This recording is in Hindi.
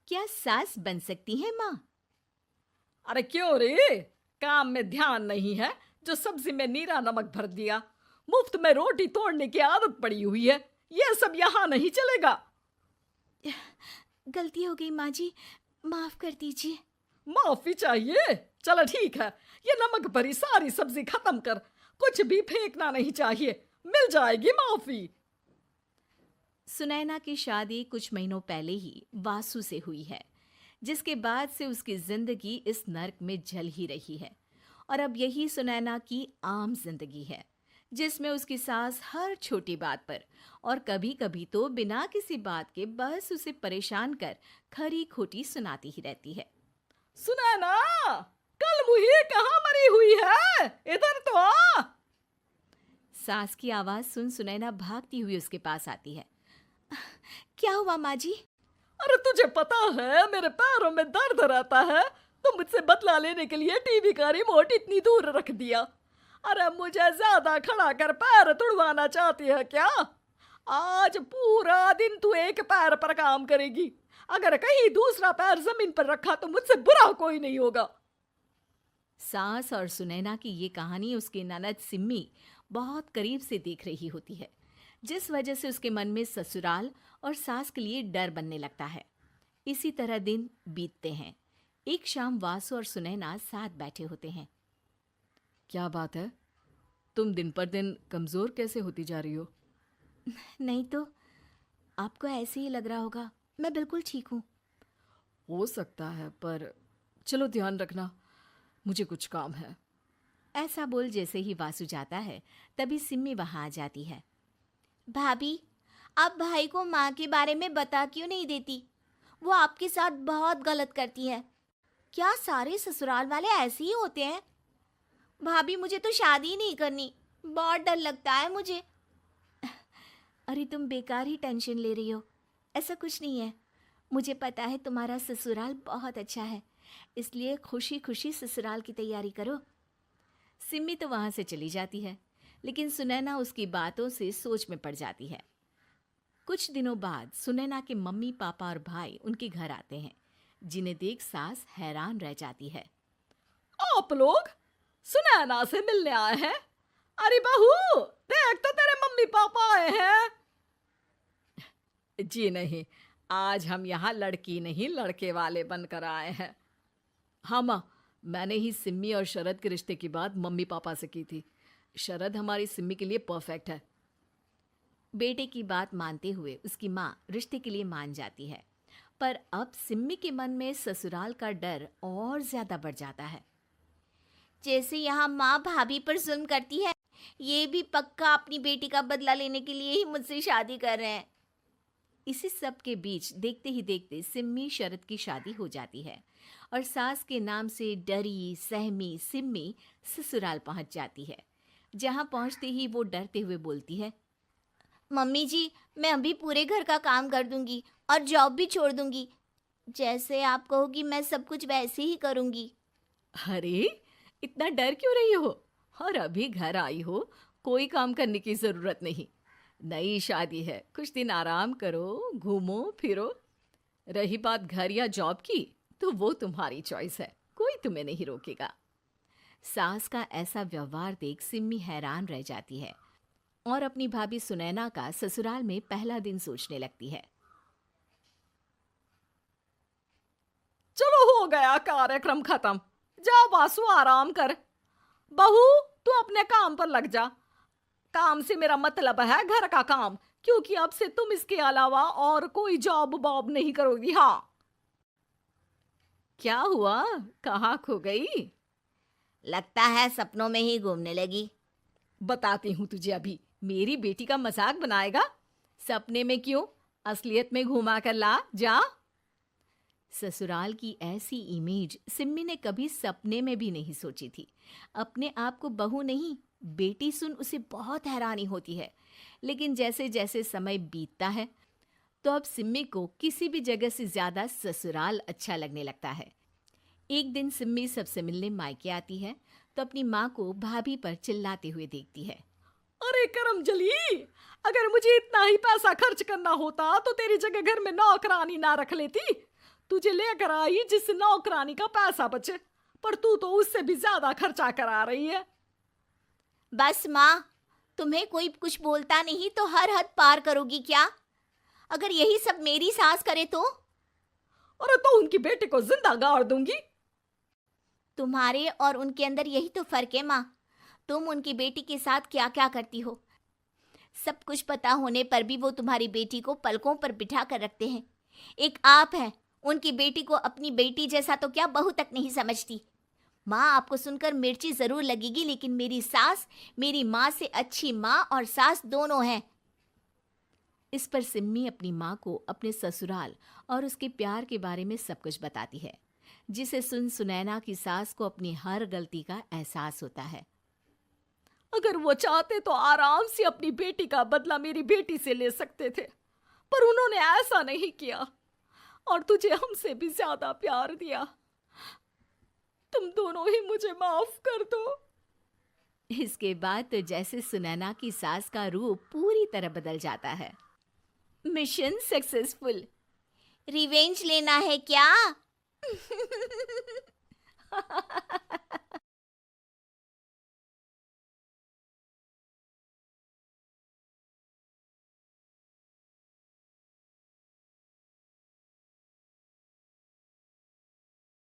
क्या सास बन सकती है माँ? अरे क्यों रे? काम में ध्यान नहीं है जो सब्जी में नीरा नमक भर दिया। मुफ्त में रोटी तोड़ने की आदत पड़ी हुई है। ये सब यहाँ नहीं चलेगा। गलती हो गई माँ जी, माफ कर दीजिए। माफी चाहिए? चलो ठीक है, ये नमक भरी सारी सब्जी खत्म कर। कुछ भी फेंकना नहीं चाहिए, मिल जाएगी माफी। सुनैना की शादी कुछ महीनों पहले ही वासु से हुई है, जिसके बाद से उसकी जिंदगी इस नर्क में जल ही रही है। और अब यही सुनैना की आम जिंदगी है, जिसमें उसकी सास हर छोटी बात पर और कभी कभी तो बिना किसी बात के बस उसे परेशान कर खरी खोटी सुनाती ही रहती है। सुनैना, कल मुही कहाँ मरी हुई है? इधर तो आ। सास की आवाज सुन सुनैना भागती हुई उसके पास आती है। क्या हुआ माँ जी? अरे तुझे पता है मेरे पैरों में दर्द रहता है, तो मुझसे बदला लेने के लिए टीवी का रिमोट इतनी दूर रख दिया। अरे मुझे ज्यादा खड़ा कर पैर तुड़वाना चाहती है क्या? आज पूरा दिन तू एक पैर पर काम करेगी। अगर कहीं दूसरा पैर जमीन पर रखा तो मुझसे बुरा कोई नहीं होगा। सास और सुनैना की ये कहानी उसकी ननद सिम्मी बहुत करीब से देख रही होती है, जिस वजह से उसके मन में ससुराल और सास के लिए डर बनने लगता है। इसी तरह दिन बीतते हैं। एक शाम वासु और सुनैना साथ बैठे होते हैं। क्या बात है? तुम दिन पर दिन कमजोर कैसे होती जा रही हो? नहीं तो, आपको ऐसे ही लग रहा होगा, मैं बिल्कुल ठीक हूँ। हो सकता है, पर चलो ध्यान रखना, मुझे कुछ काम है। ऐसा बोल जैसे ही वासु जाता है, तभी सिम्मी वहां आ जाती है। भाभी, आप भाई को माँ के बारे में बता क्यों नहीं देती? वो आपके साथ बहुत गलत करती है। क्या सारे ससुराल वाले ऐसे ही होते हैं? भाभी, मुझे तो शादी ही नहीं करनी, बहुत डर लगता है मुझे। अरे तुम बेकार ही टेंशन ले रही हो, ऐसा कुछ नहीं है। मुझे पता है तुम्हारा ससुराल बहुत अच्छा है, इसलिए खुशी खुशी ससुराल की तैयारी करो। सिम्मी तो वहां से चली जाती है, लेकिन सुनैना उसकी बातों से सोच में पड़ जाती है। कुछ दिनों बाद सुनैना के मम्मी पापा और भाई उनके घर आते हैं, जिन्हें देख सास हैरान रह जाती है। आप लोग सुनैना से मिलने आए हैं? अरे बहू, देख तो तेरे मम्मी पापा आए हैं। जी नहीं, आज हम यहाँ लड़की नहीं लड़के वाले बनकर आए हैं। हाँ माँ, मैंने ही सिम्मी और शरद के रिश्ते की बात मम्मी पापा से की थी। शरद हमारी सिम्मी के लिए परफेक्ट है। बेटे की बात मानते हुए उसकी माँ रिश्ते के लिए मान जाती है, पर अब सिम्मी के मन में ससुराल का डर और ज्यादा बढ़ जाता है। जैसे यहाँ माँ भाभी पर जुल्म करती है, ये भी पक्का अपनी बेटी का बदला लेने के लिए ही मुझसे शादी कर रहे हैं। इसी सब के बीच देखते ही देखते सिम्मी शरद की शादी हो जाती है और सास के नाम से डरी सहमी सिम्मी ससुराल पहुंच जाती है। जहां पहुंचते ही वो डरते हुए बोलती है, मम्मी जी, मैं अभी पूरे घर का काम कर दूंगी और जॉब भी छोड़ दूंगी। जैसे आप कहोगी मैं सब कुछ वैसे ही करूंगी। अरे, इतना डर क्यों रही हो? और अभी घर आई हो, कोई काम करने की जरूरत नहीं। नई शादी है, कुछ दिन आराम करो, घूमो फिरो। रही बात घर या जॉब की, तो वो तुम्हारी चॉइस है, कोई तुम्हें नहीं रोकेगा। सास का ऐसा व्यवहार देख सिम्मी हैरान रह जाती है और अपनी भाभी सुनैना का ससुराल में पहला दिन सोचने लगती है। चलो हो गया कार्यक्रम खत्म। जा वासु, आराम कर। बहू, तू अपने काम पर लग जा। काम से मेरा मतलब है घर का काम, क्योंकि अब से तुम इसके अलावा और कोई जॉब बॉब नहीं करोगी। हाँ। क्या हुआ? कहाँ खो गई? लगता है सपनों में ही घूमने लगी। बताती हूँ तुझे अभी। मेरी बेटी का मजाक बनाएगा? सपने में क्यों, असलियत में घुमा कर ला। जा। ससुराल की ऐसी इमेज सिम्मी ने कभी सपने में भी नहीं सोची थी। अपने आप को बहू नहीं, बेटी सुन उसे बहुत हैरानी होती है। लेकिन जैसे जैसे समय बीतता है, तो अब सिम्मी को किसी भी जगह से ज्यादा ससुराल अच्छा लगने लगता है। एक दिन सिम्मी सबसे मिलने मायके आती है, तो अपनी माँ को भाभी पर चिल्लाते हुए देखती है। अरे करमजली, अगर मुझे इतना ही पैसा खर्च करना होता तो तेरी जगह घर में नौकरानी ना रख लेती। तुझे लेकर आई जिससे नौकरानी का पैसा बचे, पर तू तो उससे भी ज्यादा खर्चा करा रही है। बस माँ, तुम्हें कोई कुछ बोलता नहीं तो हर हद पार करोगी क्या? अगर यही सब मेरी सास करे तो? अरे तो उनकी बेटी को जिंदा गाड़ दूंगी। तुम्हारे और उनके अंदर यही तो फर्क है माँ। तुम उनकी बेटी के साथ क्या क्या करती हो, सब कुछ पता होने पर भी वो तुम्हारी बेटी को पलकों पर बिठा कर रखते हैं। एक आप हैं, उनकी बेटी को अपनी बेटी जैसा तो क्या बहू तक नहीं समझती। माँ, आपको सुनकर मिर्ची जरूर लगेगी, लेकिन मेरी सास मेरी माँ से अच्छी माँ और सास दोनों हैं। इस पर सिम्मी अपनी माँ को अपने ससुराल और उसके प्यार के बारे में सब कुछ बताती है, जिसे सुन सुनैना की सास को अपनी हर गलती का एहसास होता है। अगर वो चाहते तो आराम से अपनी बेटी का बदला मेरी बेटी से ले सकते थे, पर उन्होंने ऐसा नहीं किया और तुझे हमसे भी ज्यादा प्यार दिया। तुम दोनों ही मुझे माफ कर दो। इसके बाद तो जैसे सुनैना की सास का रूप पूरी तरह बदल जाता है। Mission successful. रिवेंज लेना है क्या?